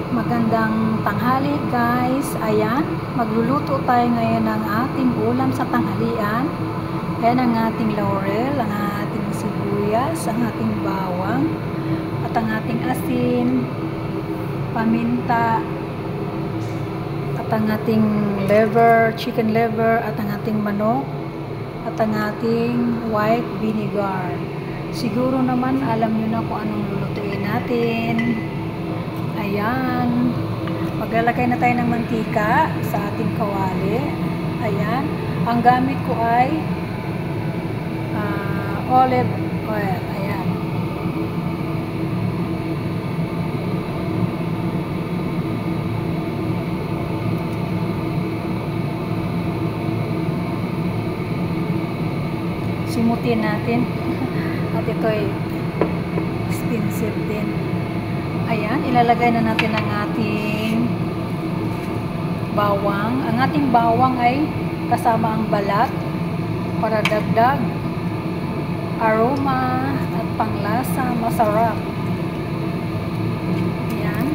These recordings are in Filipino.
Magandang tanghali guys. Ayan, magluluto tayo ngayon ng ating ulam sa tanghalian. Ayan ang ating laurel, ang ating sibuyas, ang ating bawang, at ang ating asin, paminta, at ang ating liver, chicken liver, at ang ating manok, at ang ating white vinegar. Siguro naman alam nyo na kung anong lulutuin natin. Ayan, maglalagay na tayo ng mantika sa ating kawali. Ayan, ang gamit ko ay olive oil. Ayan. Simutin natin. At ito ay expensive din. Ayan, ilalagay na natin ang ating bawang. Ang ating bawang ay kasama ang balat para dagdag aroma at panglasa masarap. Ayan.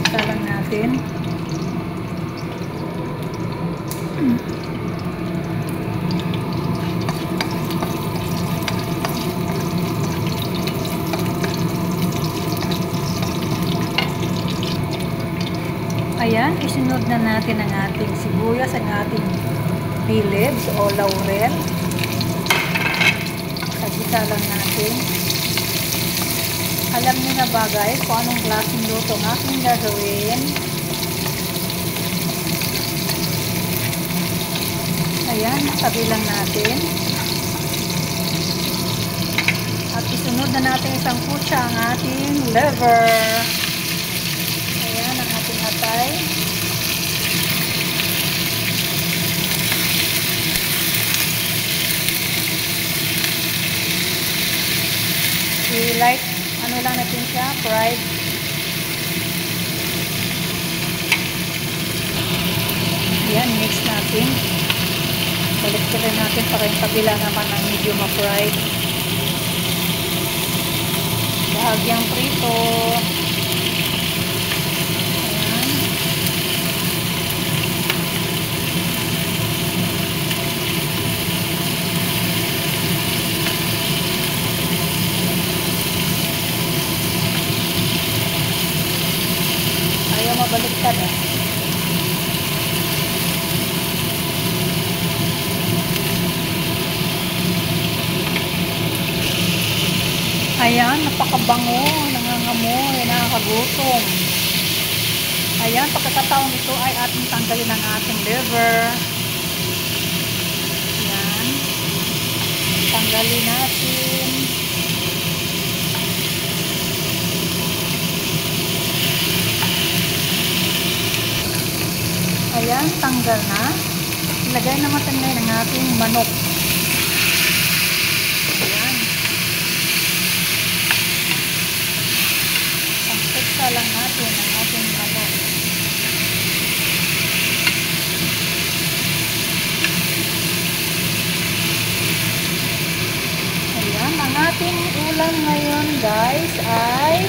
Isa lang natin. Ayan, isunod na natin ang ating sibuyas, ang ating bay leaves o laurel. Sagisa lang natin. Alam niyo na ba guys kung anong klaseng luto ang ating gagawin? Ayan, tabi lang natin. At isunod na natin isang kutsa ang ating liver. Ayan ang ating atay. I-light, ano lang natin siya, fried. Ayan, mix natin. Balik ko rin natin para yung kabila naman ang medyo ma-fried. Bahagyang prito. Baliktad eh. Ayan, napakabango, nangangamoy, nakakagutom. Ayan, pagkakataong ito ay ating tanggalin ang ating liver. Ayan, tanggalin natin. Ayan, tanggal na. Ilagay naman ngayon ang ating manok. Ayan. Pangkutsa lang natin ang ating manok. Ayan, ang ating ulam ngayon guys ay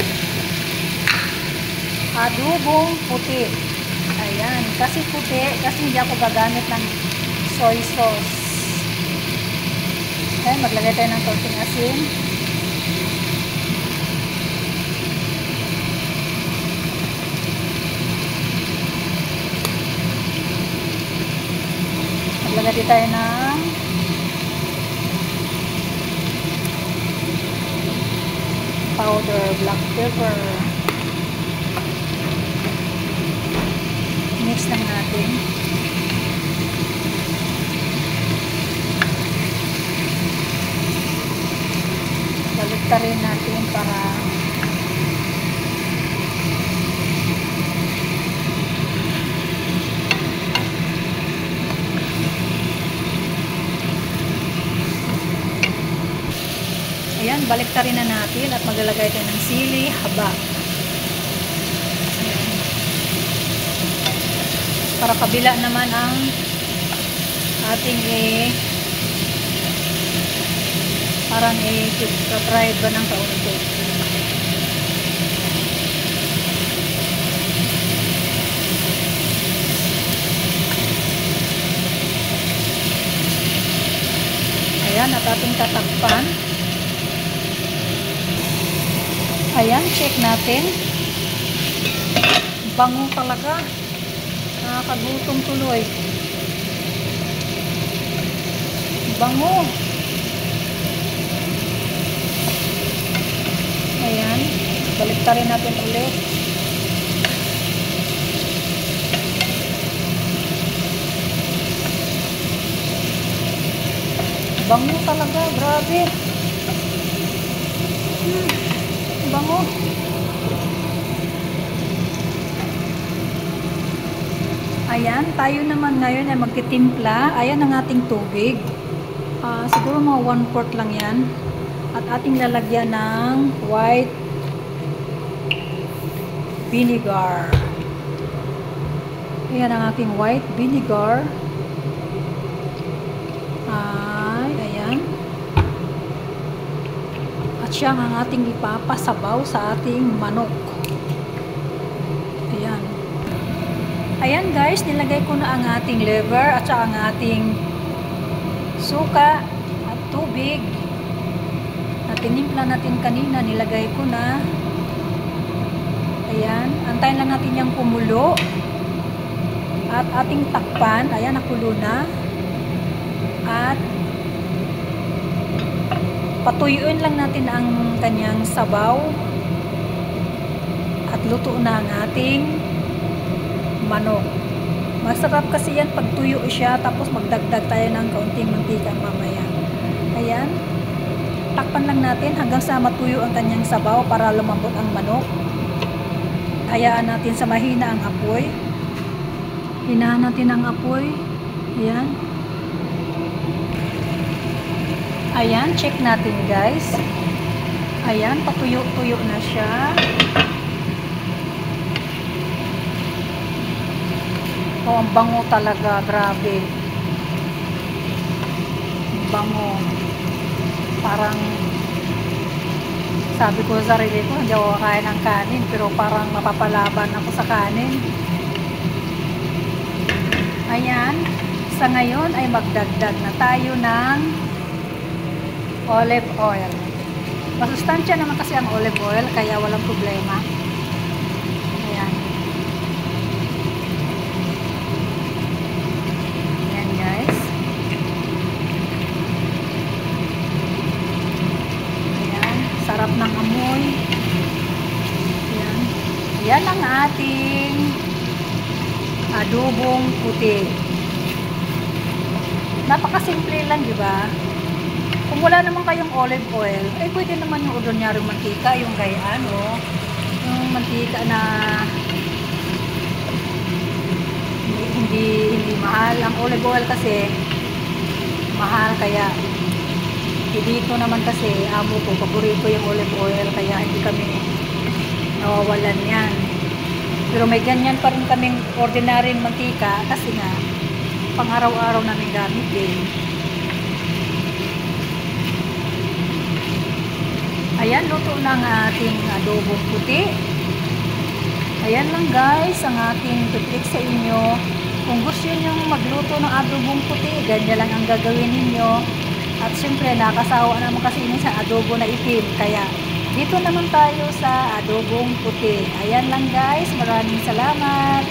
adobong puti. Ayan, kasi puti, kasi hindi ako gagamit ng soy sauce. Ayan, maglagay tayo ng konting asin. Maglagay din tayo ng powder black pepper. Mix lang natin. Balik rin natin para ayan, balik rin na natin at maglalagay tayo ng sili, haba. Para kabila naman ang ating parang i-fried ba ng kaunti. nating tatakpan. Ayan, check natin. Bango talaga. Nakakagutom tuloy. Bango. Ayan. Baliktarin natin ulit. Bango talaga. Grabe. Bango. Ayan, tayo naman ngayon ay magtitimpla. Ayan ang ating tubig. Siguro mga 1/4 lang yan. At ating lalagyan ng white vinegar. Ayan ang aking white vinegar. Ayan. At siya ang ating ipapasabaw sa ating manok. Ayan. Ayan guys, nilagay ko na ang ating liver at saka ang ating suka at tubig na tinimpla natin kanina, nilagay ko na. Ayan, antayin lang natin yung kumulo at ating takpan. Ayan, nakulo na. At patuyuin lang natin ang kanyang sabaw at luto na ang ating manok. Masarap kasi yan pag tuyo siya, tapos magdagdag tayo ng kaunting mantika mamaya. Ayan, takpan lang natin hanggang sa matuyo ang kanyang sabaw para lumambot ang manok. Hayaan natin sa mahina ang apoy. Hinahan natin ang apoy. Ayan. Ayan, check natin guys. Ayan, patuyo-tuyo na siya. Oh, ang bango talaga, grabe. Bango. Parang sabi ko sa sarili ko, hindi ako kakain ng kanin, pero parang mapapalaban ako sa kanin. Ayan, sa ngayon ay magdagdag na tayo ng olive oil. Masustansya naman kasi ang olive oil, kaya walang problema. Ayan. Ayan guys. Ayan, sarap ng amoy. Ayan. Yan ang ating adobong puti. Napakasimple lang, di ba? Kung wala naman kayong olive oil, ay pwede naman yung ordinaryong mantika, yung gayaan, oh. Yung mantika na hindi mahal. Ang olive oil kasi mahal, kaya dito naman kasi amo ko, paborito yung olive oil, kaya hindi kami nawawalan yan. Pero may ganyan pa rin kaming ordinaryong mantika kasi nga pang araw-araw namin gamit din. Ayan, luto na ang ating adobong puti. Ayan lang guys, ang ating tip sa inyo. Kung gusto nyo magluto ng adobong puti, ganyan lang ang gagawin ninyo. At syempre, nakasawa naman kasi ini sa adobo na itim. Kaya, dito naman tayo sa adobong puti. Ayan lang guys, maraming salamat.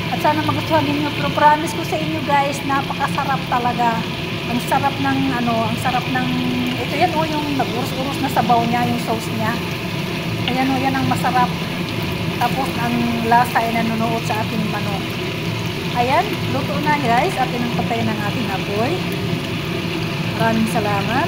At sana magustuhan ninyo. Pero promise ko sa inyo guys, napakasarap talaga. Ang sarap ng ang sarap ng, ito yan o, yung nag-urus-urus na sabaw niya, yung sauce niya. Ayan o, yan ang masarap. Tapos ang lasa ay nanonood sa ating manok. Ayan, luto na guys, at pinagpatayin ng ating apoy. Maraming salamat.